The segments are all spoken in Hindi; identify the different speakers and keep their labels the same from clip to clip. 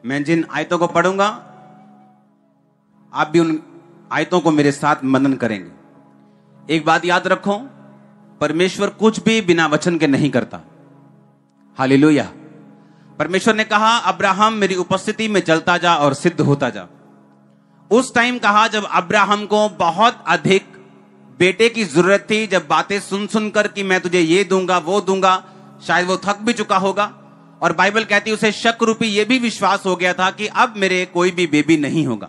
Speaker 1: मैं जिन आयतों को पढ़ूंगा आप भी उन आयतों को मेरे साथ मनन करेंगे। एक बात याद रखो, परमेश्वर कुछ भी बिना वचन के नहीं करता। हालेलुया। परमेश्वर ने कहा अब्राहम मेरी उपस्थिति में चलता जा और सिद्ध होता जा। उस टाइम कहा जब अब्राहम को बहुत अधिक बेटे की जरूरत थी, जब बातें सुन सुनकर कि मैं तुझे ये दूंगा वो दूंगा, शायद वो थक भी चुका होगा। और बाइबल कहती है उसे शक रूपी ये भी विश्वास हो गया था कि अब मेरे कोई भी बेबी नहीं होगा।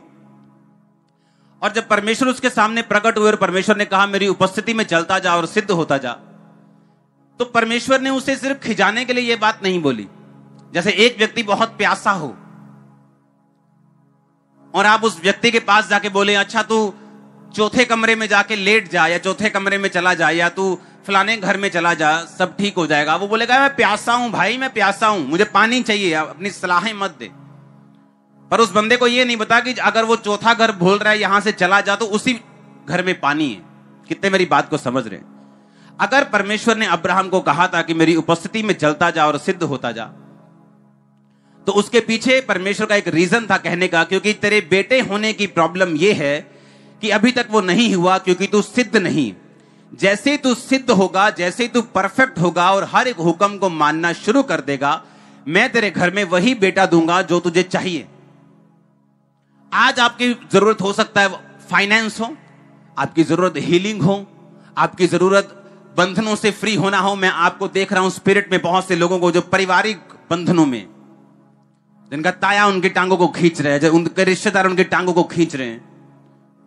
Speaker 1: और जब परमेश्वर उसके सामने प्रकट हुए और परमेश्वर ने कहा मेरी उपस्थिति में चलता जा और सिद्ध होता जा, तो परमेश्वर ने उसे सिर्फ खिजाने के लिए यह बात नहीं बोली। जैसे एक व्यक्ति बहुत प्यासा हो और आप उस व्यक्ति के पास जाके बोले अच्छा तू चौथे कमरे में जाके लेट जा, या चौथे कमरे में चला जा, या तू फलाने घर में चला जा, सब ठीक हो जाएगा। वो बोलेगा मैं प्यासा हूं भाई, मैं प्यासा हूं, मुझे पानी चाहिए, अपनी सलाहें मत दे। पर उस बंदे को यह नहीं पता कि अगर वो चौथा घर बोल रहा है यहां से चला जा, तो उसी घर में पानी है। कितने मेरी बात को समझ रहे हैं? अगर परमेश्वर ने अब्राहम को कहा था कि मेरी उपस्थिति में चलता जा और सिद्ध होता जा, तो उसके पीछे परमेश्वर का एक रीजन था कहने का, क्योंकि तेरे बेटे होने की प्रॉब्लम यह है कि अभी तक वो नहीं हुआ क्योंकि तू सिद्ध नहीं। जैसे तू सिद्ध होगा, जैसे तू परफेक्ट होगा और हर एक हुक्म को मानना शुरू कर देगा, मैं तेरे घर में वही बेटा दूंगा जो तुझे चाहिए। आज आपकी जरूरत हो सकता है फाइनेंस हो, आपकी जरूरत हीलिंग हो, आपकी जरूरत बंधनों से फ्री होना हो। मैं आपको देख रहा हूं स्पिरिट में बहुत से लोगों को जो पारिवारिक बंधनों में, जिनका ताया उनकी टांगों को खींच रहे हैं, जो उनके रिश्तेदार उनकी टांगों को खींच रहे हैं,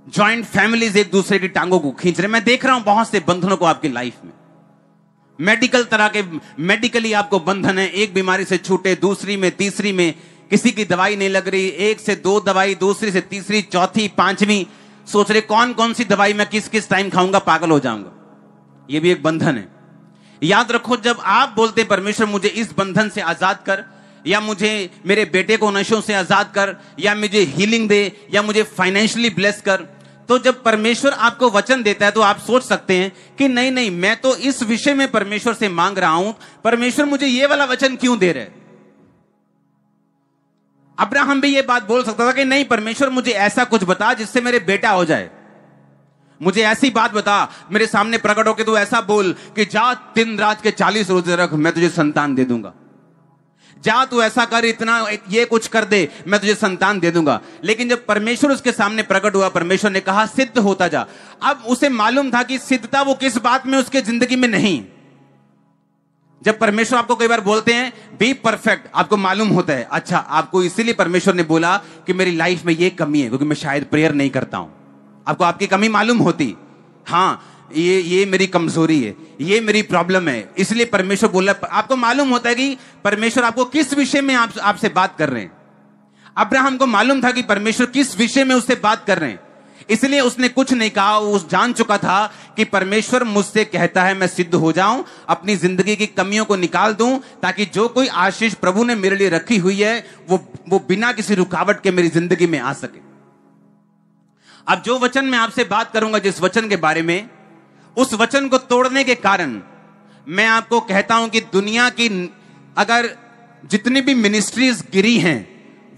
Speaker 1: जॉइंट फैमिलीज एक दूसरे की टांगों को खींच रहे हैं। मैं देख रहा हूं बहुत से बंधनों को आपकी लाइफ में। मेडिकल तरह के मेडिकली आपको बंधन है, एक बीमारी से छूटे, दूसरी में, तीसरी में, किसी की दवाई नहीं लग रही, एक से दो दवाई, दूसरी से तीसरी, चौथी, पांचवी, सोच रहे कौन कौन सी दवाई मैं किस किस टाइम खाऊंगा, पागल हो जाऊंगा। यह भी एक बंधन है। याद रखो, जब आप बोलते परमेश्वर मुझे इस बंधन से आजाद कर, या मुझे मेरे बेटे को नशों से आजाद कर, या मुझे हीलिंग दे, या मुझे फाइनेंशियली ब्लेस कर, तो जब परमेश्वर आपको वचन देता है तो आप सोच सकते हैं कि नहीं नहीं, मैं तो इस विषय में परमेश्वर से मांग रहा हूं, परमेश्वर मुझे यह वाला वचन क्यों दे रहे? अब्राहम भी यह बात बोल सकता था कि नहीं परमेश्वर मुझे ऐसा कुछ बता जिससे मेरे बेटा हो जाए, मुझे ऐसी बात बता, मेरे सामने प्रकट होकर तू ऐसा बोल कि जा दिन रात के 40 रोजे रख, मैं तुझे संतान दे दूंगा। जा तू ऐसा कर, इतना ये कुछ कर दे, मैं तुझे संतान दे दूंगा। लेकिन जब परमेश्वर उसके सामने प्रकट हुआ, परमेश्वर ने कहा सिद्ध होता जा। अब उसे मालूम था कि सिद्धता वो किस बात में उसके जिंदगी में नहीं। जब परमेश्वर आपको कई बार बोलते हैं बी परफेक्ट, आपको मालूम होता है अच्छा आपको इसीलिए परमेश्वर ने बोला कि मेरी लाइफ में ये कमी है क्योंकि मैं शायद प्रेयर नहीं करता हूं। आपको आपकी कमी मालूम होती, हाँ ये मेरी कमजोरी है, ये मेरी प्रॉब्लम है, इसलिए परमेश्वर बोला। आपको मालूम होता है कि परमेश्वर आपको किस विषय में आपसे बात कर रहे हैं। अब्राहम को मालूम था कि परमेश्वर किस विषय में उससे बात कर रहे हैं, इसलिए उसने कुछ नहीं कहा। वो जान चुका था कि परमेश्वर मुझसे कहता है मैं सिद्ध हो जाऊं, अपनी जिंदगी की कमियों को निकाल दूं, ताकि जो कोई आशीष प्रभु ने मेरे लिए रखी हुई है वो बिना किसी रुकावट के मेरी जिंदगी में आ सके। अब जो वचन मैं आपसे बात करूंगा, जिस वचन के बारे में, उस वचन को तोड़ने के कारण मैं आपको कहता हूं कि दुनिया की अगर जितनी भी मिनिस्ट्रीज गिरी हैं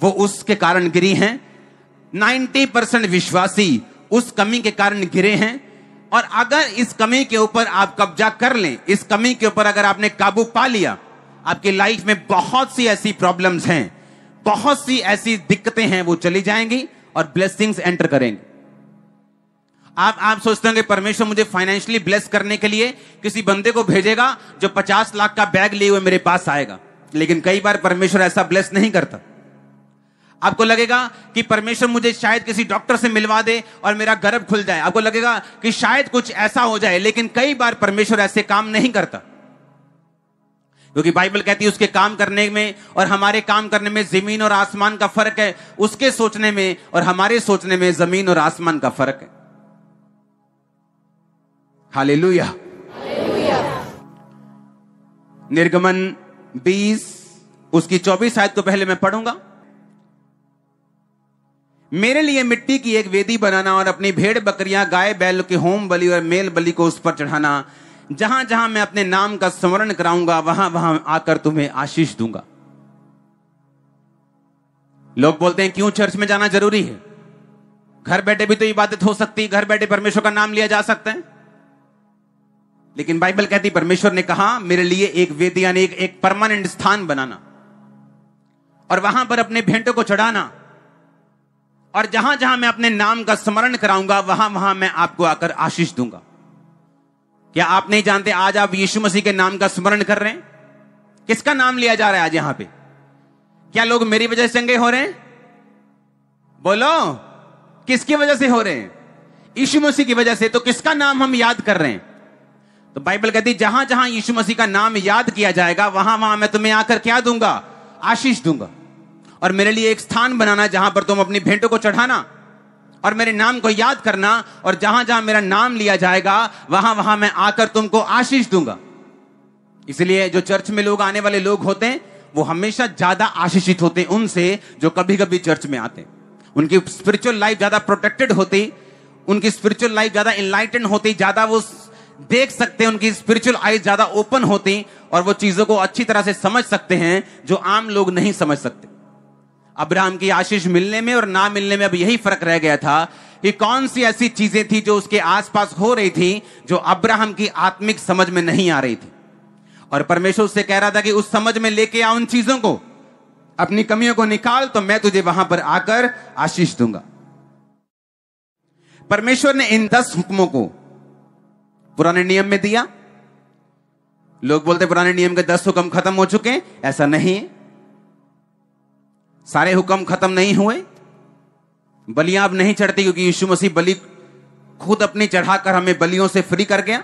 Speaker 1: वो उसके कारण गिरी हैं। 90% विश्वासी उस कमी के कारण गिरे हैं। और अगर इस कमी के ऊपर आप कब्जा कर लें, इस कमी के ऊपर अगर आपने काबू पा लिया, आपकी लाइफ में बहुत सी ऐसी प्रॉब्लम्स हैं, बहुत सी ऐसी दिक्कतें हैं, वो चली जाएंगी और ब्लेसिंग्स एंटर करेंगे। आप सोचते होंगे परमेश्वर मुझे फाइनेंशियली ब्लेस करने के लिए किसी बंदे को भेजेगा जो 50 लाख का बैग लिए हुए मेरे पास आएगा, लेकिन कई बार परमेश्वर ऐसा ब्लेस नहीं करता। आपको लगेगा कि परमेश्वर मुझे शायद किसी डॉक्टर से मिलवा दे और मेरा गर्भ खुल जाए, आपको लगेगा कि शायद कुछ ऐसा हो जाए, लेकिन कई बार परमेश्वर ऐसे काम नहीं करता, क्योंकि बाइबल कहती है उसके काम करने में और हमारे काम करने में जमीन और आसमान का फर्क है। उसके सोचने में और हमारे सोचने में जमीन और आसमान का फर्क है। हालेलुया। निर्गमन 20 उसकी 24 आयत को पहले मैं पढ़ूंगा। मेरे लिए मिट्टी की एक वेदी बनाना और अपनी भेड़ बकरियां, गाय बैल के होम बलि और मेल बलि को उस पर चढ़ाना। जहां जहां मैं अपने नाम का स्मरण कराऊंगा वहां वहां आकर तुम्हें आशीष दूंगा। लोग बोलते हैं क्यों चर्च में जाना जरूरी है, घर बैठे भी तो इबादत हो सकती है, घर बैठे परमेश्वर का नाम लिया जा सकता है। लेकिन बाइबल कहती परमेश्वर ने कहा मेरे लिए एक वेदी यानी एक परमानेंट स्थान बनाना और वहां पर अपने भेंटों को चढ़ाना, और जहां जहां मैं अपने नाम का स्मरण कराऊंगा वहां वहां मैं आपको आकर आशीष दूंगा। क्या आप नहीं जानते आज आप यीशु मसीह के नाम का स्मरण कर रहे हैं? किसका नाम लिया जा रहा है आज यहां पे? क्या लोग मेरी वजह से चंगे हो रहे हैं? बोलो, किसकी वजह से हो रहे हैं? यीशु मसीह की वजह से। तो किसका नाम हम याद कर रहे हैं? तो बाइबल कहती जहां जहां यीशु मसीह का नाम याद किया जाएगा वहां वहां मैं तुम्हें आकर क्या दूंगा? आशीष दूंगा। और मेरे लिए एक स्थान बनाना जहां पर तुम अपनी भेंटों को चढ़ाना और मेरे नाम को याद करना, और जहां जहां मेरा नाम लिया जाएगा वहां वहां मैं आकर तुमको आशीष दूंगा। इसलिए जो चर्च में लोग आने वाले लोग होते हैं वो हमेशा ज्यादा आशीषित होते हैं उनसे जो कभी कभी चर्च में आते हैं। उनकी स्पिरिचुअल लाइफ ज्यादा प्रोटेक्टेड होती, उनकी स्पिरिचुअल लाइफ ज्यादा इनलाइटेंड होती, ज्यादा वो देख सकते हैं, उनकी स्पिरिचुअल आईज ज्यादा ओपन होती और वो चीजों को अच्छी तरह से समझ सकते हैं जो आम लोग नहीं समझ सकते। अब्राहम की आशीष मिलने में और ना मिलने में अब यही फर्क रह गया था कि कौन सी ऐसी चीजें थी जो उसके आसपास हो रही थी जो अब्राहम की आत्मिक समझ में नहीं आ रही थी, और परमेश्वर उससे कह रहा था कि उस समझ में लेके आ उन चीजों को, अपनी कमियों को निकाल तो मैं तुझे वहां पर आकर आशीष दूंगा। परमेश्वर ने इन 10 हुक्मों को पुराने नियम में दिया। लोग बोलते पुराने नियम के 10 हुक्म खत्म हो चुके हैं, ऐसा नहीं है। सारे हुक्म खत्म नहीं हुए। बलियां अब नहीं चढ़ती क्योंकि यीशु मसीह बलि खुद अपनी चढ़ाकर हमें बलियों से फ्री कर गया।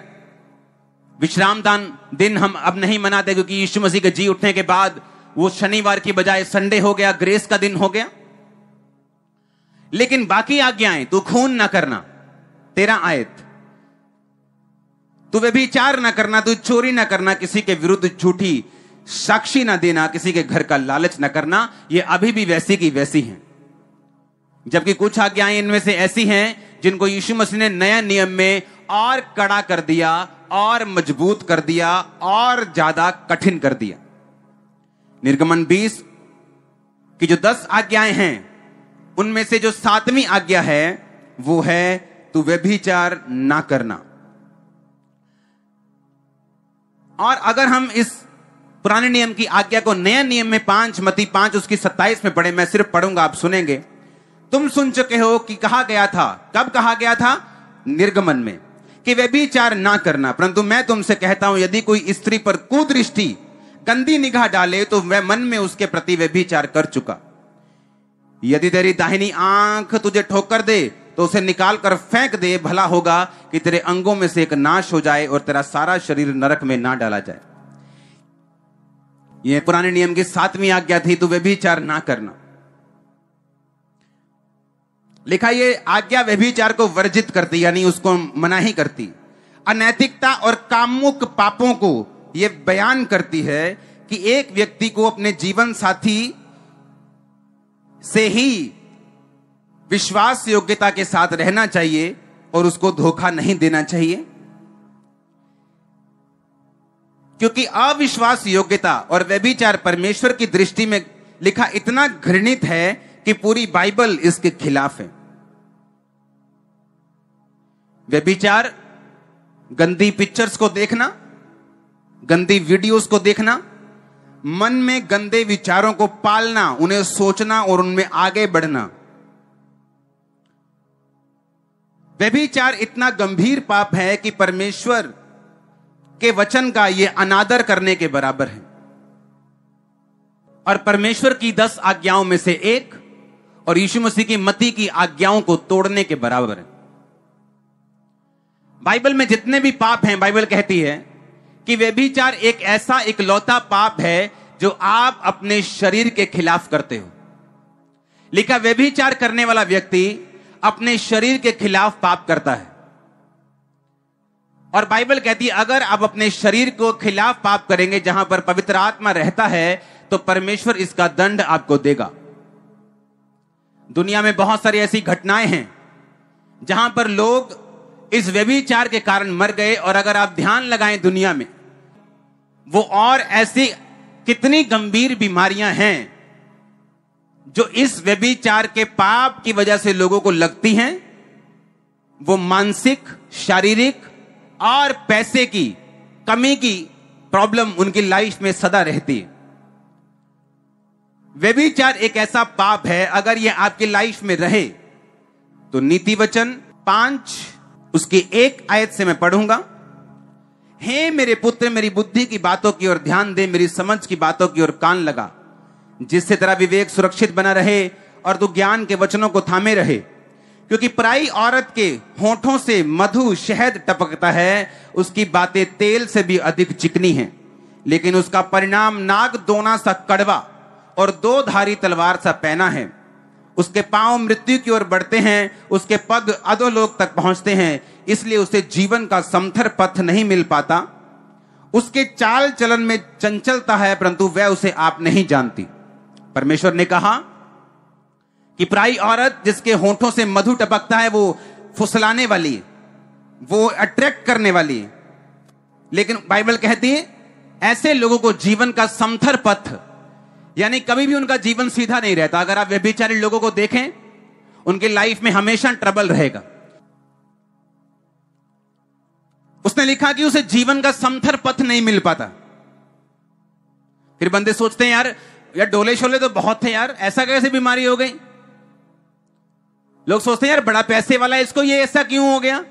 Speaker 1: विश्राम दान दिन हम अब नहीं मनाते क्योंकि यीशु मसीह के जी उठने के बाद वो शनिवार की बजाय संडे हो गया, ग्रेस का दिन हो गया। लेकिन बाकी आज्ञाएं, तू खून ना करना 13 आयत, तू व्यभिचार ना करना, तू चोरी ना करना, किसी के विरुद्ध झूठी साक्षी ना देना, किसी के घर का लालच ना करना, ये अभी भी वैसी की वैसी हैं। जबकि कुछ आज्ञाएं इनमें से ऐसी हैं जिनको यीशु मसीह ने नया नियम में और कड़ा कर दिया और मजबूत कर दिया और ज्यादा कठिन कर दिया। निर्गमन 20 की जो 10 आज्ञाएं हैं उनमें से जो 7वीं आज्ञा है वो है तू व्यभिचार ना करना। और अगर हम इस पुराने नियम की आज्ञा को नया नियम में 5 मत्ती 5 उसकी 27 में पढ़े, मैं सिर्फ पढ़ूंगा, आप सुनेंगे। तुम सुन चुके हो कि कहा गया था, कब कहा गया था? निर्गमन में, कि व्यभिचार ना करना, परंतु मैं तुमसे कहता हूं यदि कोई स्त्री पर कुदृष्टि गंदी निगाह डाले तो वह मन में उसके प्रति व्यभिचार कर चुका। यदि तेरी दाहिनी आंख तुझे ठोकर दे तो उसे निकाल कर फेंक दे, भला होगा कि तेरे अंगों में से एक नाश हो जाए और तेरा सारा शरीर नरक में ना डाला जाए। यह पुराने नियम की 7वीं आज्ञा थी, तो व्यभिचार ना करना। लिखा ये आज्ञा व्यभिचार को वर्जित करती, यानी उसको मनाही करती। अनैतिकता और कामुक पापों को यह बयान करती है कि एक व्यक्ति को अपने जीवन साथी से ही विश्वास योग्यता के साथ रहना चाहिए और उसको धोखा नहीं देना चाहिए, क्योंकि अविश्वास योग्यता और व्यभिचार परमेश्वर की दृष्टि में लिखा इतना घृणित है कि पूरी बाइबल इसके खिलाफ है। व्यभिचार, गंदी पिक्चर्स को देखना, गंदी वीडियोस को देखना, मन में गंदे विचारों को पालना, उन्हें सोचना और उनमें आगे बढ़ना। व्यभिचार इतना गंभीर पाप है कि परमेश्वर के वचन का यह अनादर करने के बराबर है और परमेश्वर की 10 आज्ञाओं में से एक और यीशु मसीह की मत्ती की आज्ञाओं को तोड़ने के बराबर है। बाइबल में जितने भी पाप हैं, बाइबल कहती है कि व्यभिचार एक ऐसा इकलौता पाप है जो आप अपने शरीर के खिलाफ करते हो। लिखा व्यभिचार करने वाला व्यक्ति अपने शरीर के खिलाफ पाप करता है। और बाइबल कहती है अगर आप अपने शरीर को खिलाफ पाप करेंगे जहां पर पवित्र आत्मा रहता है तो परमेश्वर इसका दंड आपको देगा। दुनिया में बहुत सारी ऐसी घटनाएं हैं जहां पर लोग इस व्यभिचार के कारण मर गए, और अगर आप ध्यान लगाएं दुनिया में वो और ऐसी कितनी गंभीर बीमारियां हैं जो इस व्यभिचार के पाप की वजह से लोगों को लगती हैं, वो मानसिक, शारीरिक और पैसे की कमी की प्रॉब्लम उनकी लाइफ में सदा रहती है। व्यभिचार एक ऐसा पाप है, अगर ये आपकी लाइफ में रहे तो नीति वचन 5 उसकी 1 आयत से मैं पढ़ूंगा। हे मेरे पुत्र, मेरी बुद्धि की बातों की ओर ध्यान दे, मेरी समझ की बातों की ओर कान लगा, जिससे तेरा विवेक सुरक्षित बना रहे और तू ज्ञान के वचनों को थामे रहे। क्योंकि पराई औरत के होठों से मधु शहद टपकता है, उसकी बातें तेल से भी अधिक चिकनी हैं, लेकिन उसका परिणाम नाग दोना सा कड़वा और 2 धारी तलवार सा पैना है। उसके पांव मृत्यु की ओर बढ़ते हैं, उसके पग अधोलोक तक पहुंचते हैं, इसलिए उसे जीवन का समथर पथ नहीं मिल पाता। उसके चाल चलन में चंचलता है, परंतु वह उसे आप नहीं जानती। परमेश्वर ने कहा कि पराई औरत जिसके होठों से मधु टपकता है, वो फुसलाने वाली, वो अट्रैक्ट करने वाली, लेकिन बाइबल कहती है ऐसे लोगों को जीवन का समथर पथ, यानी कभी भी उनका जीवन सीधा नहीं रहता। अगर आप व्यभिचारी लोगों को देखें, उनकी लाइफ में हमेशा ट्रबल रहेगा। उसने लिखा कि उसे जीवन का समथर पथ नहीं मिल पाता। फिर बंदे सोचते हैं यार डोले शोले तो बहुत थे यार, ऐसा कैसे बीमारी हो गई। लोग सोचते हैं यार बड़ा पैसे वाला है, इसको ये ऐसा क्यों हो गया।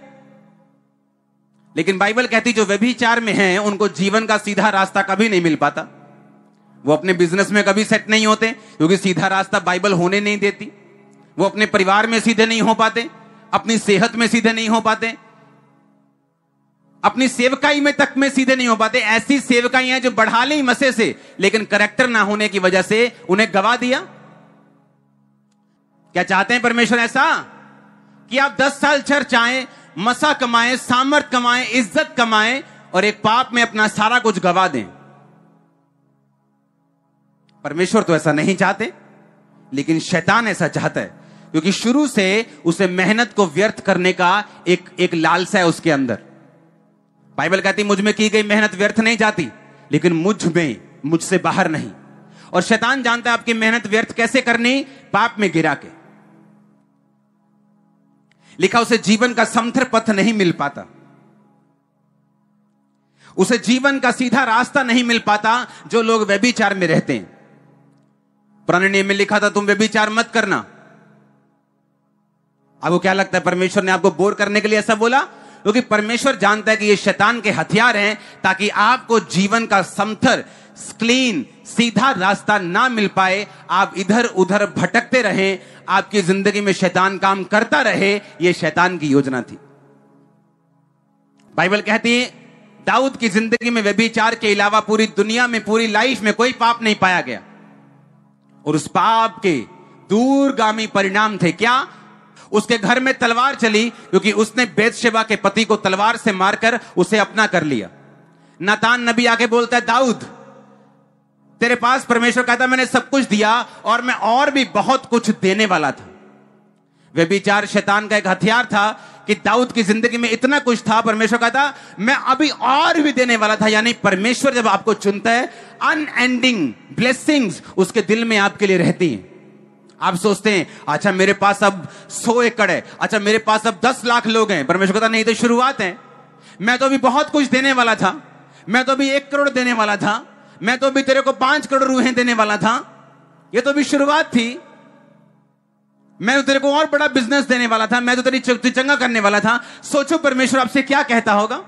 Speaker 1: लेकिन बाइबल कहती जो व्यभिचार में हैं उनको जीवन का सीधा रास्ता कभी नहीं मिल पाता। वो अपने बिजनेस में कभी सेट नहीं होते, क्योंकि सीधा रास्ता बाइबल होने नहीं देती। वो अपने परिवार में सीधे नहीं हो पाते, अपनी सेहत में सीधे नहीं हो पाते, अपनी सेवकाई में तक में सीधे नहीं हो पाते। ऐसी सेवकाई हैं जो बढ़ा ली मसे से, लेकिन करेक्टर ना होने की वजह से उन्हें गवा दिया। क्या चाहते हैं परमेश्वर? ऐसा कि आप 10 साल चर्च आए, मसा कमाएं, सामर्थ कमाएं, इज्जत कमाएं और एक पाप में अपना सारा कुछ गवा दें। परमेश्वर तो ऐसा नहीं चाहते, लेकिन शैतान ऐसा चाहता है, क्योंकि शुरू से उसे मेहनत को व्यर्थ करने का एक लालसा है उसके अंदर। बाइबल कहती मुझ में की गई मेहनत व्यर्थ नहीं जाती, लेकिन मुझसे बाहर नहीं। और शैतान जानता है आपकी मेहनत व्यर्थ कैसे करनी, पाप में गिरा के। लिखा उसे जीवन का समथर पथ नहीं मिल पाता, उसे जीवन का सीधा रास्ता नहीं मिल पाता। जो लोग व्यभिचार में रहते हैं, पुराने नियम में लिखा था तुम व्यभिचार मत करना। आपको क्या लगता है परमेश्वर ने आपको बोर करने के लिए ऐसा बोला? क्योंकि परमेश्वर जानता है कि ये शैतान के हथियार हैं, ताकि आपको जीवन का समथर, क्लीन, सीधा रास्ता ना मिल पाए, आप इधर उधर भटकते रहें, आपकी जिंदगी में शैतान काम करता रहे। यह शैतान की योजना थी। बाइबल कहती है दाऊद की जिंदगी में व्यभिचार के अलावा पूरी दुनिया में, पूरी लाइफ में कोई पाप नहीं पाया गया, और उस पाप के दूरगामी परिणाम थे क्या? उसके घर में तलवार चली, क्योंकि उसने बेतशेबा के पति को तलवार से मारकर उसे अपना कर लिया। नातान नबी आके बोलता है दाऊद तेरे पास परमेश्वर कहता मैंने सब कुछ दिया और मैं और भी बहुत कुछ देने वाला था। व्यभिचार शैतान का एक हथियार था कि दाऊद की जिंदगी में इतना कुछ था, परमेश्वर कहता मैं अभी और भी देने वाला था। यानी परमेश्वर जब आपको चुनता है, अनएंडिंग ब्लेसिंग्स उसके दिल में आपके लिए रहती हैं। आप सोचते हैं अच्छा मेरे पास अब 100 एकड़ है, अच्छा मेरे पास अब 10 लाख लोग हैं। परमेश्वर कहता नहीं, तो शुरुआत है। मैं तो अभी बहुत कुछ देने वाला था, मैं तो अभी 1 करोड़ देने वाला था, मैं तो अभी तेरे को 5 करोड़ रूहें देने वाला था। ये तो अभी शुरुआत थी। मैं तो तेरे को और बड़ा बिजनेस देने वाला था, मैं तो तेरी चंगा करने वाला था। सोचो परमेश्वर आपसे क्या कहता होगा।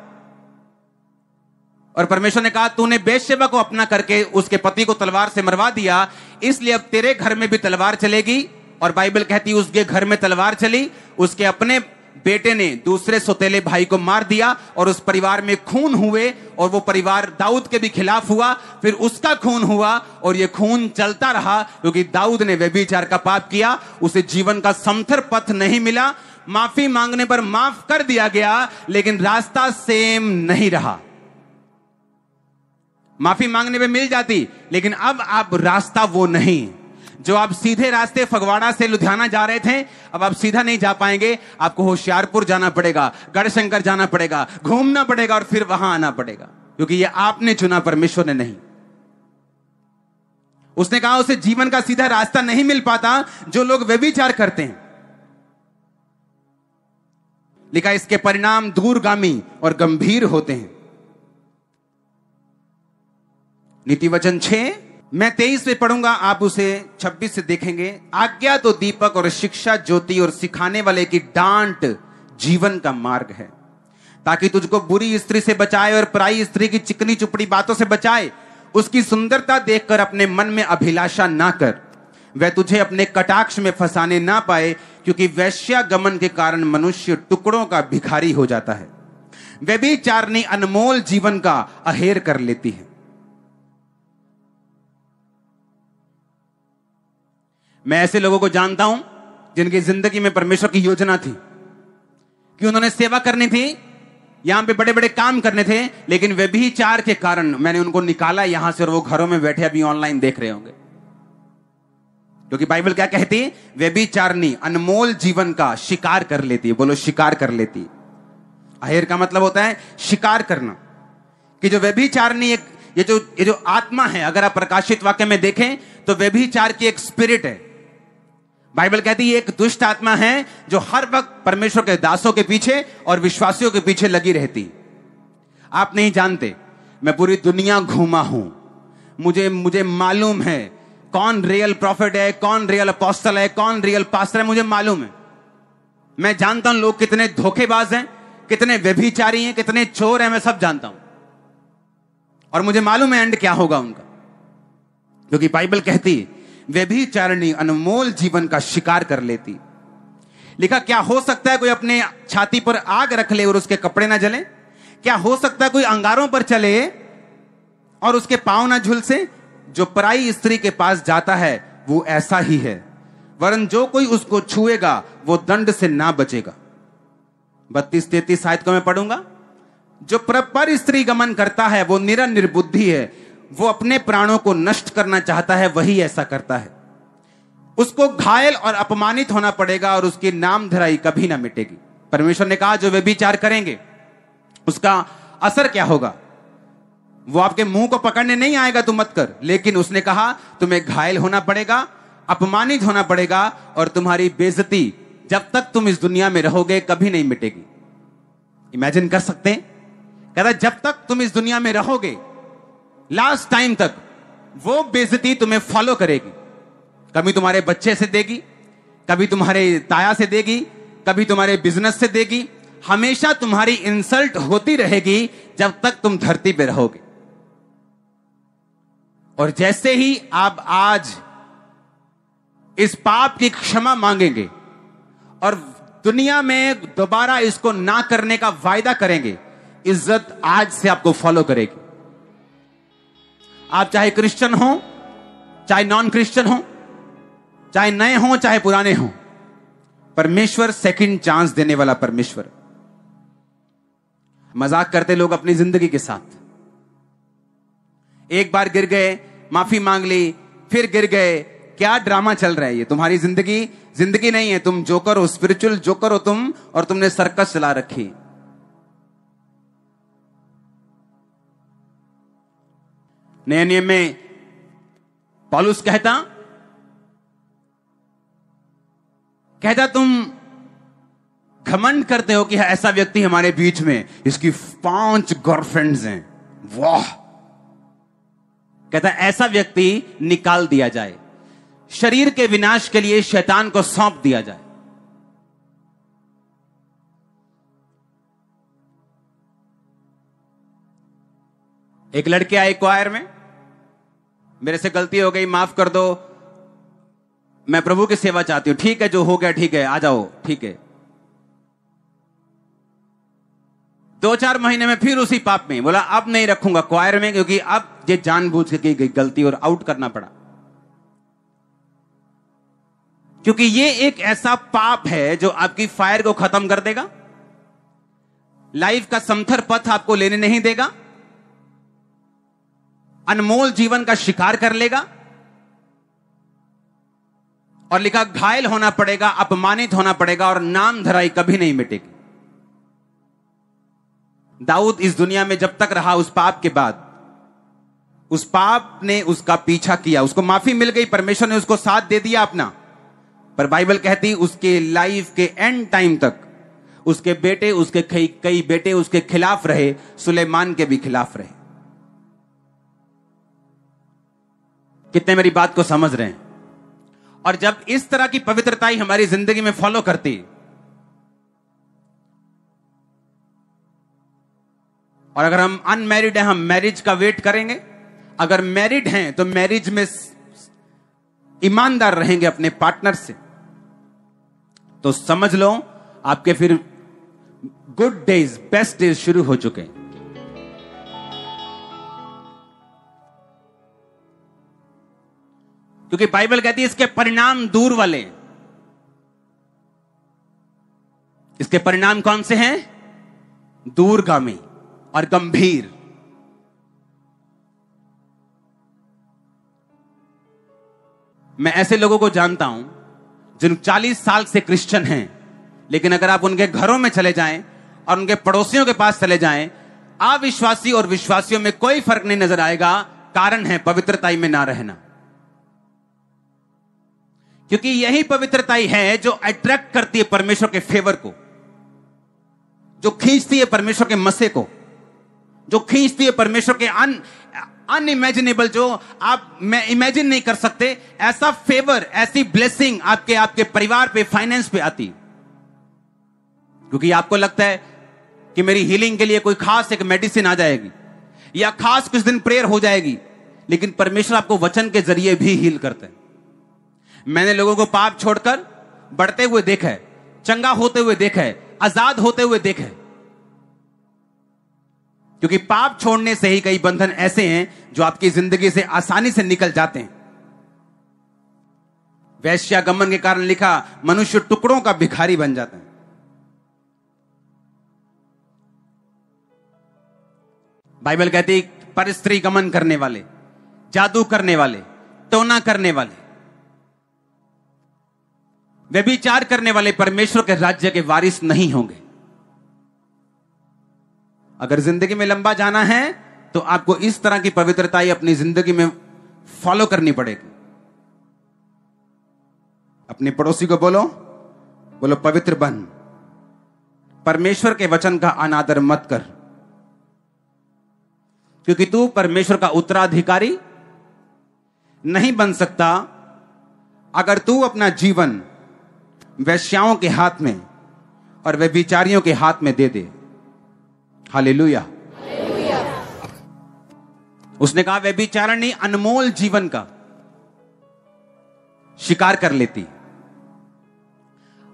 Speaker 1: और परमेश्वर ने कहा तूने बेतशेबा को अपना करके उसके पति को तलवार से मरवा दिया, इसलिए अब तेरे घर में भी तलवार चलेगी। और बाइबल कहती उसके घर में तलवार चली, उसके अपने बेटे ने दूसरे सौतेले भाई को मार दिया और उस परिवार में खून हुए, और वो परिवार दाऊद के भी खिलाफ हुआ, फिर उसका खून हुआ और ये खून चलता रहा, क्योंकि दाऊद ने व्यभिचार का पाप किया। उसे जीवन का समथर पथ नहीं मिला। माफी मांगने पर माफ कर दिया गया, लेकिन रास्ता सेम नहीं रहा। माफी मांगने पे मिल जाती, लेकिन अब आप रास्ता वो नहीं। जो आप सीधे रास्ते फगवाड़ा से लुधियाना जा रहे थे, अब आप सीधा नहीं जा पाएंगे। आपको होशियारपुर जाना पड़ेगा, गढ़शंकर जाना पड़ेगा, घूमना पड़ेगा और फिर वहां आना पड़ेगा, क्योंकि ये आपने चुना, परमेश्वर ने नहीं। उसने कहा उसे जीवन का सीधा रास्ता नहीं मिल पाता जो लोग व्यभिचार करते हैं। लिखा इसके परिणाम दूरगामी और गंभीर होते हैं। नीति वचन 6, मैं 23 में पढ़ूंगा, आप उसे 26 से देखेंगे। आज्ञा तो दीपक और शिक्षा ज्योति और सिखाने वाले की डांट जीवन का मार्ग है, ताकि तुझको बुरी स्त्री से बचाए और पराई स्त्री की चिकनी चुपड़ी बातों से बचाए। उसकी सुंदरता देखकर अपने मन में अभिलाषा ना कर, वह तुझे अपने कटाक्ष में फंसाने ना पाए, क्योंकि वैश्यागमन के कारण मनुष्य टुकड़ों का भिखारी हो जाता है। व्यभिचारिणी अनमोल जीवन का अहेर कर लेती है। मैं ऐसे लोगों को जानता हूं जिनकी जिंदगी में परमेश्वर की योजना थी कि उन्होंने सेवा करनी थी, यहां पे बड़े बड़े काम करने थे, लेकिन व्यभिचार के कारण मैंने उनको निकाला यहां से और वो घरों में बैठे अभी ऑनलाइन देख रहे होंगे। क्योंकि बाइबल क्या कहती है? व्यभिचारिणी अनमोल जीवन का शिकार कर लेती है। बोलो, शिकार कर लेती है। अहेर का मतलब होता है शिकार करना। कि जो व्यभिचारिणी एक ये जो आत्मा है, अगर आप प्रकाशित वाक्य में देखें तो व्यभिचार की एक स्पिरिट है। बाइबल कहती है एक दुष्ट आत्मा है जो हर वक्त परमेश्वर के दासों के पीछे और विश्वासियों के पीछे लगी रहती। आप नहीं जानते, मैं पूरी दुनिया घूमा हूं, मुझे मालूम है कौन रियल प्रॉफिट है, कौन रियल अपोस्टल है, कौन रियल पास्टर है, मुझे मालूम है। मैं जानता हूं लोग कितने धोखेबाज हैं, कितने व्यभिचारी हैं, कितने चोर हैं, मैं सब जानता हूं। और मुझे मालूम है एंड क्या होगा उनका। क्योंकि बाइबल कहती व्यभिचारिणी अनमोल जीवन का शिकार कर लेती। लिखा क्या हो सकता है कोई अपने छाती पर आग रख ले और उसके कपड़े ना जले? क्या हो सकता है कोई अंगारों पर चले और उसके पांव ना झुलसे? जो पराई स्त्री के पास जाता है वो ऐसा ही है, वरन जो कोई उसको छुएगा वो दंड से ना बचेगा। 32-33 आयत को मैं पढ़ूंगा। जो पर स्त्री गमन करता है वो निर्बुद्धि है, वो अपने प्राणों को नष्ट करना चाहता है, वही ऐसा करता है। उसको घायल और अपमानित होना पड़ेगा और उसकी नामधराई कभी ना मिटेगी। परमेश्वर ने कहा जो व्यभिचार करेंगे उसका असर क्या होगा? वो आपके मुंह को पकड़ने नहीं आएगा, तू मत कर, लेकिन उसने कहा तुम्हें घायल होना पड़ेगा, अपमानित होना पड़ेगा और तुम्हारी बेइज्जती जब तक तुम इस दुनिया में रहोगे कभी नहीं मिटेगी। इमेजिन कर सकते हैं? कहता जब तक तुम इस दुनिया में रहोगे लास्ट टाइम तक वो बेइज्जती तुम्हें फॉलो करेगी। कभी तुम्हारे बच्चे से देगी, कभी तुम्हारे ताया से देगी, कभी तुम्हारे बिजनेस से देगी। हमेशा तुम्हारी इंसल्ट होती रहेगी जब तक तुम धरती पे रहोगे। और जैसे ही आप आज इस पाप की क्षमा मांगेंगे और दुनिया में दोबारा इसको ना करने का वायदा करेंगे, इज्जत आज से आपको फॉलो करेगी। आप चाहे क्रिश्चियन हो, चाहे नॉन क्रिश्चियन हो, चाहे नए हो चाहे पुराने हो, परमेश्वर सेकंड चांस देने वाला परमेश्वर। मजाक करते लोग अपनी जिंदगी के साथ। एक बार गिर गए, माफी मांग ली, फिर गिर गए। क्या ड्रामा चल रहा है? ये तुम्हारी जिंदगी नहीं है। तुम जोकर हो, स्पिरिचुअल जोकर हो तुम, और तुमने सर्कस चला रखी। नए नियम में पौलुस कहता तुम घमंड करते हो कि ऐसा व्यक्ति हमारे बीच में, इसकी 5 गर्लफ्रेंड्स हैं। वाह! कहता ऐसा व्यक्ति निकाल दिया जाए, शरीर के विनाश के लिए शैतान को सौंप दिया जाए। एक लड़के आए क्वायर में, मेरे से गलती हो गई, माफ कर दो, मैं प्रभु की सेवा चाहती हूं। ठीक है, जो हो गया ठीक है, आ जाओ, ठीक है। 2-4 महीने में फिर उसी पाप में। बोला अब नहीं रखूंगा क्वायर में, क्योंकि अब ये जानबूझ के की गई गलती और आउट करना पड़ा। क्योंकि ये एक ऐसा पाप है जो आपकी फायर को खत्म कर देगा, लाइफ का समथर पथ आपको लेने नहीं देगा, अनमोल जीवन का शिकार कर लेगा। और लिखा घायल होना पड़ेगा, अपमानित होना पड़ेगा और नाम धराई कभी नहीं मिटेगी। दाऊद इस दुनिया में जब तक रहा उस पाप के बाद, उस पाप ने उसका पीछा किया, उसको माफी मिल गई, परमेश्वर ने उसको साथ दे दिया अपना। पर बाइबल कहती उसके लाइफ के एंड टाइम तक उसके बेटे, उसके कई बेटे उसके खिलाफ रहे, सुलेमान के भी खिलाफ रहे। कितने मेरी बात को समझ रहे हैं? और जब इस तरह की पवित्रता हमारी जिंदगी में फॉलो करती, और अगर हम अनमैरिड हैं, हम मैरिज का वेट करेंगे। अगर मैरिड हैं तो मैरिज में ईमानदार रहेंगे अपने पार्टनर से, तो समझ लो आपके फिर गुड डेज, बेस्ट डेज शुरू हो चुके हैं। क्योंकि बाइबल कहती है इसके परिणाम दूर वाले। इसके परिणाम कौन से हैं? दूरगामी और गंभीर। मैं ऐसे लोगों को जानता हूं जिन 40 साल से क्रिश्चियन हैं, लेकिन अगर आप उनके घरों में चले जाएं और उनके पड़ोसियों के पास चले जाएं, अविश्वासी और विश्वासियों में कोई फर्क नहीं नजर आएगा। कारण है पवित्रता में ना रहना। क्योंकि यही पवित्रता है जो अट्रैक्ट करती है परमेश्वर के फेवर को, जो खींचती है परमेश्वर के मसे को, जो खींचती है परमेश्वर के अनइमेजिनेबल, जो मैं इमेजिन नहीं कर सकते, ऐसा फेवर, ऐसी ब्लेसिंग आपके परिवार पे, फाइनेंस पे आती। क्योंकि आपको लगता है कि मेरी हीलिंग के लिए कोई खास एक मेडिसिन आ जाएगी या खास कुछ दिन प्रेयर हो जाएगी, लेकिन परमेश्वर आपको वचन के जरिए भी हील करते हैं। मैंने लोगों को पाप छोड़कर बढ़ते हुए देखा है, चंगा होते हुए देखा है, आजाद होते हुए देखा है। क्योंकि पाप छोड़ने से ही कई बंधन ऐसे हैं जो आपकी जिंदगी से आसानी से निकल जाते हैं। वैश्यागमन के कारण लिखा, मनुष्य टुकड़ों का भिखारी बन जाता है। बाइबल कहती है परस्त्री गमन करने वाले, जादू करने वाले, टोना करने वाले, व्यभिचार करने वाले परमेश्वर के राज्य के वारिस नहीं होंगे। अगर जिंदगी में लंबा जाना है तो आपको इस तरह की पवित्रता अपनी जिंदगी में फॉलो करनी पड़ेगी। अपने पड़ोसी को बोलो पवित्र बन। परमेश्वर के वचन का अनादर मत कर, क्योंकि तू परमेश्वर का उत्तराधिकारी नहीं बन सकता अगर तू अपना जीवन वैश्याओं के हाथ में और व्यभिचारियों के हाथ में दे दे। हालेलुया। उसने कहा व्यभिचारिणी अनमोल जीवन का शिकार कर लेती।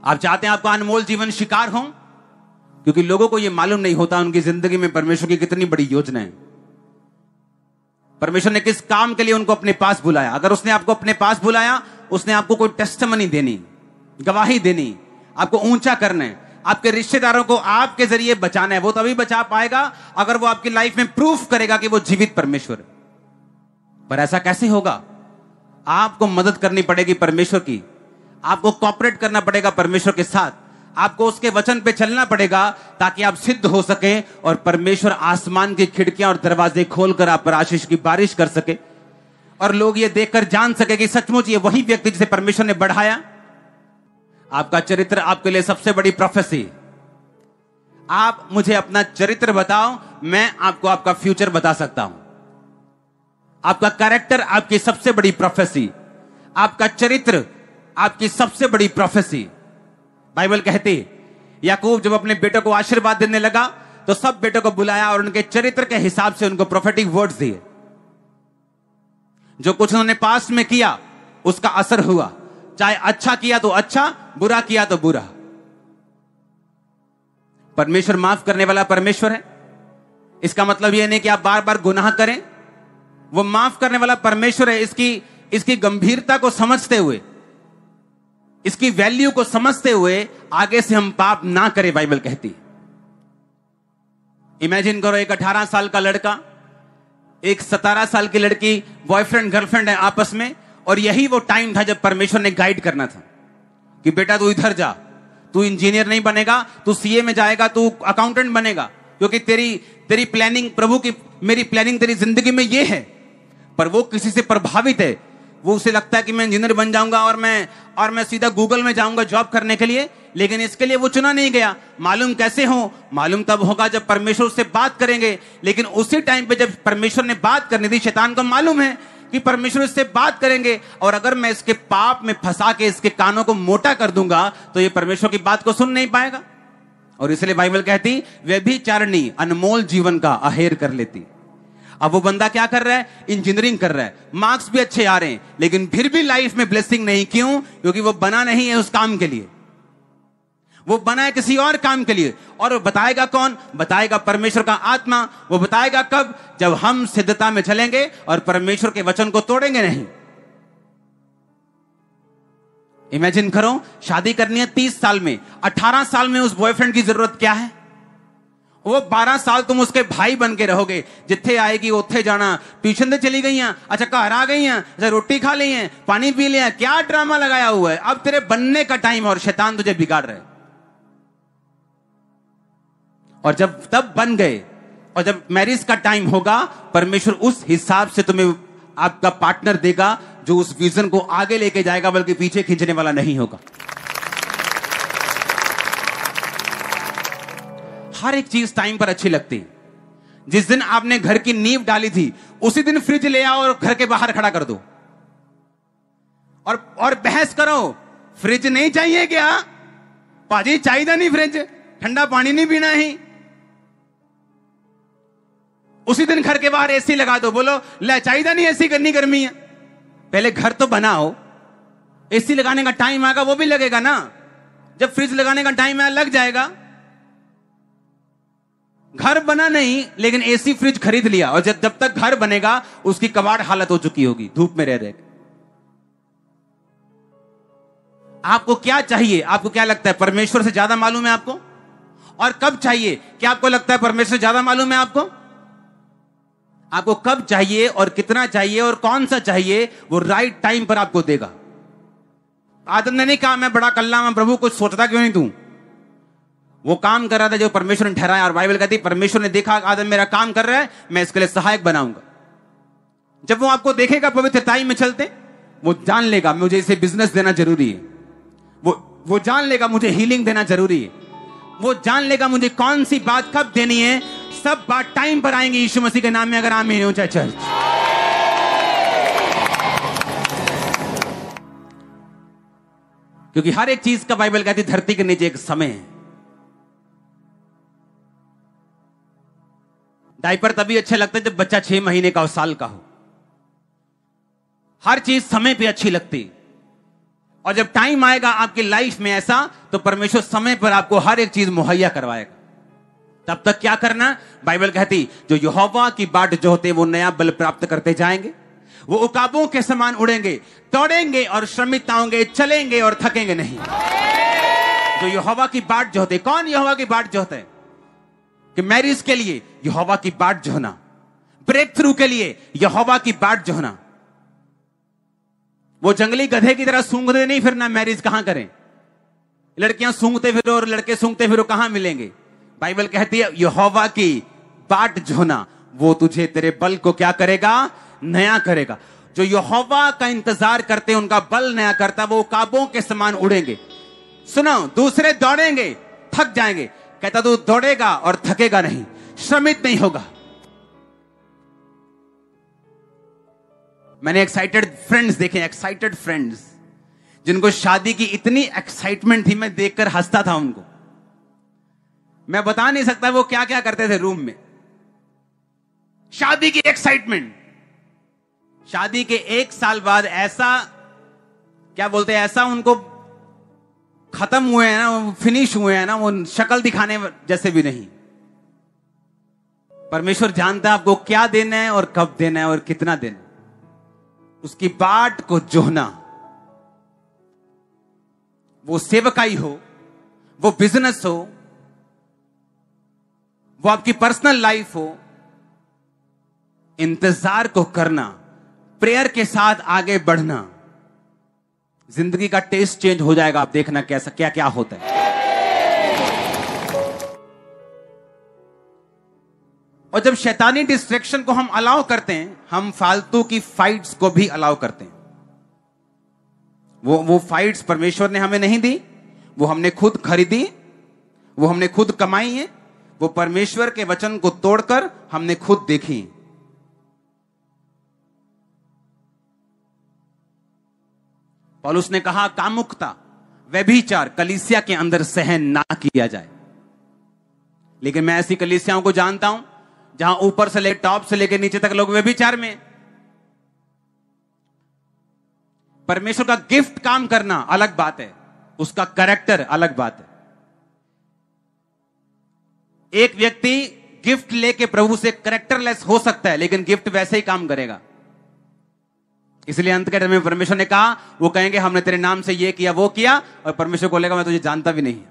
Speaker 1: आप चाहते हैं आपका अनमोल जीवन शिकार हो? क्योंकि लोगों को यह मालूम नहीं होता उनकी जिंदगी में परमेश्वर की कितनी बड़ी योजना है, परमेश्वर ने किस काम के लिए उनको अपने पास बुलाया। अगर उसने आपको अपने पास बुलाया, उसने आपको कोई टेस्टिमनी देनी, गवाही देनी, आपको ऊंचा करना है, आपके रिश्तेदारों को आपके जरिए बचाना है। वो तभी बचा पाएगा अगर वो आपकी लाइफ में प्रूफ करेगा कि वो जीवित परमेश्वर है। पर ऐसा कैसे होगा? आपको मदद करनी पड़ेगी परमेश्वर की, आपको कॉपरेट करना पड़ेगा परमेश्वर के साथ, आपको उसके वचन पे चलना पड़ेगा ताकि आप सिद्ध हो सके और परमेश्वर आसमान की खिड़कियां और दरवाजे खोलकर आप पर आशीष की बारिश कर सके और लोग ये देखकर जान सके कि सचमुच ये वही व्यक्ति जिसे परमेश्वर ने बढ़ाया। आपका चरित्र आपके लिए सबसे बड़ी प्रोफेसी। आप मुझे अपना चरित्र बताओ, मैं आपको आपका फ्यूचर बता सकता हूं। आपका कैरेक्टर आपकी सबसे बड़ी प्रोफेसी, आपका चरित्र आपकी सबसे बड़ी प्रोफेसी। बाइबल कहती याकूब जब अपने बेटों को आशीर्वाद देने लगा तो सब बेटों को बुलाया और उनके चरित्र के हिसाब से उनको प्रोफेटिक वर्ड्स दिए। जो कुछ उन्होंने पास्ट में किया उसका असर हुआ, चाहे अच्छा किया तो अच्छा, बुरा किया तो बुरा। परमेश्वर माफ करने वाला परमेश्वर है। इसका मतलब यह नहीं कि आप बार बार गुनाह करें, वो माफ करने वाला परमेश्वर है। इसकी गंभीरता को समझते हुए, इसकी वैल्यू को समझते हुए आगे से हम पाप ना करें। बाइबल कहती इमेजिन करो एक 18 साल का लड़का, एक 17 साल की लड़की, बॉयफ्रेंड गर्लफ्रेंड है आपस में, और यही वो टाइम था जब परमेश्वर ने गाइड करना था कि बेटा तू इधर जा, तू इंजीनियर नहीं बनेगा, तू सीए में जाएगा, तू अकाउंटेंट बनेगा, क्योंकि तेरी प्लानिंग, प्रभु की मेरी प्लानिंग तेरी जिंदगी में ये है। पर वो किसी से प्रभावित है, वो उसे लगता है कि मैं इंजीनियर बन जाऊंगा और मैं सीधा गूगल में जाऊंगा जॉब करने के लिए, लेकिन इसके लिए वो चुना नहीं गया। मालूम कैसे हो? मालूम तब होगा जब परमेश्वर उससे बात करेंगे। लेकिन उसी टाइम पे जब परमेश्वर ने बात करनी थी, शैतान को मालूम है कि परमेश्वर इससे बात करेंगे, और अगर मैं इसके पाप में फंसा के इसके कानों को मोटा कर दूंगा तो ये परमेश्वर की बात को सुन नहीं पाएगा। और इसलिए बाइबल कहती व्यभिचारिणी अनमोल जीवन का अहेर कर लेती। अब वो बंदा क्या कर रहा है? इंजीनियरिंग कर रहा है, मार्क्स भी अच्छे आ रहे हैं, लेकिन फिर भी लाइफ में ब्लेसिंग नहीं। क्यों? क्योंकि वो बना नहीं है उस काम के लिए, वो बना है किसी और काम के लिए। और वो बताएगा कौन? बताएगा परमेश्वर का आत्मा। वो बताएगा कब? जब हम सिद्धता में चलेंगे और परमेश्वर के वचन को तोड़ेंगे नहीं। इमेजिन करो, शादी करनी है 30 साल में, 18 साल में उस बॉयफ्रेंड की जरूरत क्या है? वो 12 साल तुम उसके भाई बन के रहोगे, जिथे आएगी उथे जाना, ट्यूशन से चली गई हैं, अच्छा घर आ गई हैं, अच्छा रोटी खा ली है, पानी पी लिया, क्या ड्रामा लगाया हुआ है। अब तेरे बनने का टाइम और शैतान तुझे बिगाड़ रहा है। और जब तब बन गए और जब मैरिज का टाइम होगा, परमेश्वर उस हिसाब से तुम्हें आपका पार्टनर देगा जो उस विजन को आगे लेके जाएगा, बल्कि पीछे खींचने वाला नहीं होगा। हर एक चीज टाइम पर अच्छी लगती है। जिस दिन आपने घर की नींव डाली थी, उसी दिन फ्रिज ले आओ और घर के बाहर खड़ा कर दो और बहस करो, फ्रिज नहीं चाहिए क्या? पाजी चाहिए नहीं फ्रिज, ठंडा पानी नहीं पीना ही। उसी दिन घर के बाहर एसी लगा दो, बोलो ले चाहिए नहीं एसी, करनी गर्मी है। पहले घर तो बनाओ, एसी लगाने का टाइम आएगा वो भी लगेगा ना। जब फ्रिज लगाने का टाइम आया लग जाएगा। घर बना नहीं, लेकिन एसी फ्रिज खरीद लिया, और जब तक घर बनेगा उसकी कबाड़ हालत हो चुकी होगी धूप में रह रहे। आपको क्या चाहिए? आपको क्या लगता है परमेश्वर से ज्यादा मालूम है आपको? और कब चाहिए? क्या आपको लगता है परमेश्वर से ज्यादा मालूम है आपको? आपको कब चाहिए और कितना चाहिए और कौन सा चाहिए, वो राइट टाइम पर आपको देगा। आदम ने नहीं कहा मैं बड़ा कल्ला, मैं प्रभु कुछ सोचता क्यों नहीं तू? वो काम कर रहा था जो परमेश्वर ने ठहराया। और बाइबल कहती परमेश्वर ने देखा आदम मेरा काम कर रहा है, मैं इसके लिए सहायक बनाऊंगा। जब वो आपको देखेगा पवित्रताई में चलते, वो जान लेगा मुझे इसे बिजनेस देना जरूरी है। वो जान लेगा मुझे हीलिंग देना जरूरी है। वो जान लेगा मुझे कौन सी बात कब देनी है। सब बात टाइम पर आएंगे यीशु मसीह के नाम में। अगर आमीन हो चाहे चर्च। क्योंकि हर एक चीज का बाइबल कहती धरती के नीचे एक समय है। डायपर तभी अच्छे लगते जब बच्चा 6 महीने का और साल का हो। हर चीज समय पे अच्छी लगती, और जब टाइम आएगा आपकी लाइफ में ऐसा, तो परमेश्वर समय पर आपको हर एक चीज मुहैया करवाएगा। तब तक क्या करना? बाइबल कहती जो यहोवा की बाट जोहते वो नया बल प्राप्त करते जाएंगे। वो उकाबों के समान उड़ेंगे, दौड़ेंगे और श्रमित होंगे, चलेंगे और थकेंगे नहीं। जो यहोवा की बाट जोहते। कौन यहोवा की बाट जोहते? कि मैरिज के लिए यहोवा की बाट जोहना, ब्रेक थ्रू के लिए यहोवा की बाट जोहना। वो जंगली गधे की तरह सूंघते नहीं फिरना। मैरिज कहां करें? लड़कियां सूंघते फिरो और लड़के सूंघते फिरो, कहां मिलेंगे? बाइबल कहती है यहोवा की बाट जोहना, वो तुझे तेरे बल को क्या करेगा? नया करेगा। जो यहोवा का इंतजार करते हैं उनका बल नया करता, वो काबों के समान उड़ेंगे। सुनो, दूसरे दौड़ेंगे थक जाएंगे, कहता तू दौड़ेगा और थकेगा नहीं, श्रमित नहीं होगा। मैंने एक्साइटेड फ्रेंड्स देखे, एक्साइटेड फ्रेंड्स जिनको शादी की इतनी एक्साइटमेंट थी, मैं देखकर हंसता था उनको। मैं बता नहीं सकता वो क्या क्या करते थे रूम में। शादी की एक्साइटमेंट। शादी के 1 साल बाद ऐसा क्या बोलते हैं, ऐसा उनको खत्म हुए हैं ना, वो फिनिश हुए हैं ना, वो शक्ल दिखाने जैसे भी नहीं। परमेश्वर जानता है आपको क्या देना है और कब देना है और कितना देना है। उसकी बाट को जोहना, वो सेवकाई हो, वो बिजनेस हो, वो आपकी पर्सनल लाइफ हो, इंतजार को करना, प्रेयर के साथ आगे बढ़ना, जिंदगी का टेस्ट चेंज हो जाएगा। आप देखना कैसा क्या क्या होता है। और जब शैतानी डिस्ट्रैक्शन को हम अलाउ करते हैं, हम फालतू की फाइट्स को भी अलाउ करते हैं। वो फाइट्स परमेश्वर ने हमें नहीं दी, वो हमने खुद खरीदी, वो हमने खुद कमाई है, वो परमेश्वर के वचन को तोड़कर हमने खुद देखी। पौलुस ने कहा कामुकता, व्यभिचार कलीसिया के अंदर सहन ना किया जाए। लेकिन मैं ऐसी कलीसियाओं को जानता हूं जहां ऊपर से टॉप से लेकर नीचे तक लोग व्यभिचार में। परमेश्वर का गिफ्ट काम करना अलग बात है, उसका कैरेक्टर अलग बात है। एक व्यक्ति गिफ्ट लेके प्रभु से कैरेक्टरलेस हो सकता है, लेकिन गिफ्ट वैसे ही काम करेगा। इसलिए अंत के टाइम में परमेश्वर ने कहा, वो कहेंगे हमने तेरे नाम से ये किया वो किया, और परमेश्वर बोलेगा मैं तुझे जानता भी नहीं।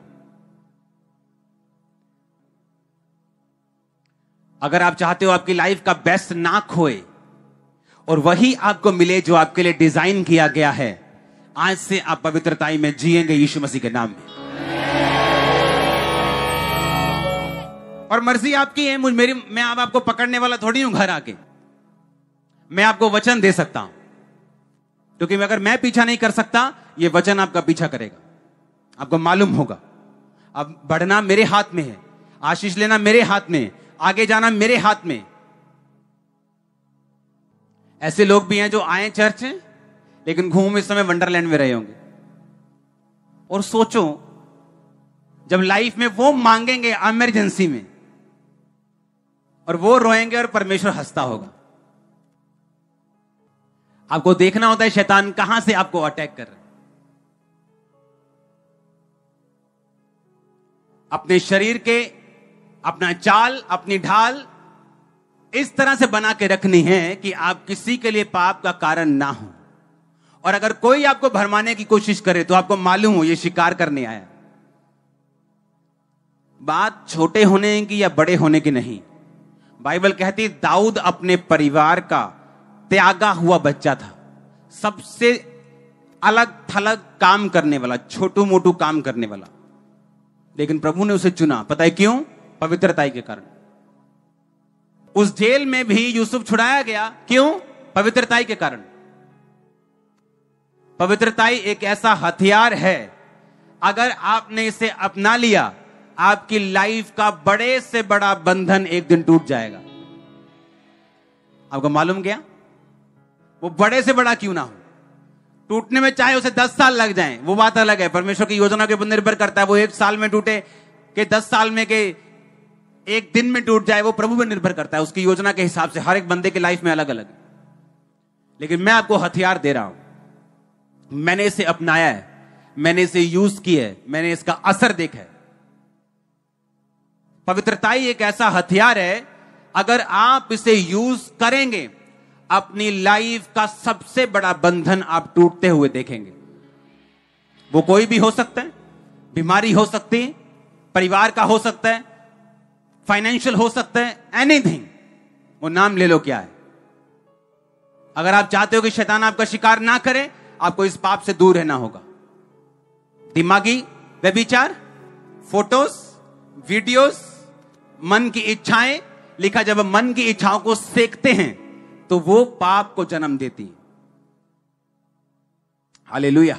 Speaker 1: अगर आप चाहते हो आपकी लाइफ का बेस्ट ना खोए और वही आपको मिले जो आपके लिए डिजाइन किया गया है, आज से आप पवित्रताई में जिएंगे यीशु मसीह के नाम में। और मर्जी आपकी है, मैं अब आपको पकड़ने वाला थोड़ी हूं घर आके। मैं आपको वचन दे सकता हूं, क्योंकि अगर मैं पीछा नहीं कर सकता, यह वचन आपका पीछा करेगा। आपको मालूम होगा अब बढ़ना मेरे हाथ में है, आशीष लेना मेरे हाथ में, आगे जाना मेरे हाथ में। ऐसे लोग भी हैं जो आए चर्च हैं लेकिन घूम इस समय वंडरलैंड में रहे होंगे। और सोचो जब लाइफ में वो मांगेंगे इमरजेंसी में, और वो रोएंगे और परमेश्वर हंसता होगा। आपको देखना होता है शैतान कहां से आपको अटैक कर रहा है। अपने शरीर के अपना चाल, अपनी ढाल इस तरह से बना के रखनी है कि आप किसी के लिए पाप का कारण ना हो। और अगर कोई आपको भरमाने की कोशिश करे तो आपको मालूम हो ये शिकार करने आया। बात छोटे होने की या बड़े होने की नहीं। बाइबल कहती दाऊद अपने परिवार का त्यागा हुआ बच्चा था, सबसे अलग थलग काम करने वाला, छोटू मोटू काम करने वाला, लेकिन प्रभु ने उसे चुना। पता है क्यों? पवित्रताई के कारण। उस जेल में भी यूसुफ छुड़ाया गया, क्यों? पवित्रताई के कारण। पवित्रताई एक ऐसा हथियार है, अगर आपने इसे अपना लिया, आपकी लाइफ का बड़े से बड़ा बंधन एक दिन टूट जाएगा। आपको मालूम क्या? वो बड़े से बड़ा क्यों ना हो, टूटने में चाहे उसे 10 साल लग जाएं, वो बात अलग है। परमेश्वर की योजना के ऊपर निर्भर करता है, वो 1 साल में टूटे कि 10 साल में के 1 दिन में टूट जाए, वो प्रभु पर निर्भर करता है। उसकी योजना के हिसाब से हर एक बंदे की लाइफ में अलग अलग है। लेकिन मैं आपको हथियार दे रहा हूं, मैंने इसे अपनाया है, मैंने इसे यूज किया है, मैंने इसका असर देखा है। पवित्रताई एक ऐसा हथियार है, अगर आप इसे यूज करेंगे, अपनी लाइफ का सबसे बड़ा बंधन आप टूटते हुए देखेंगे। वो कोई भी हो सकता है, बीमारी हो सकती है, परिवार का हो सकता है, फाइनेंशियल हो सकता है, एनीथिंग। वो नाम ले लो क्या है। अगर आप चाहते हो कि शैतान आपका शिकार ना करे, आपको इस पाप से दूर रहना होगा। दिमागी व्यभिचार, फोटोज, वीडियोस, मन की इच्छाएं। लिखा जब मन की इच्छाओं को सेकते हैं तो वो पाप को जन्म देती है। हालेलुया।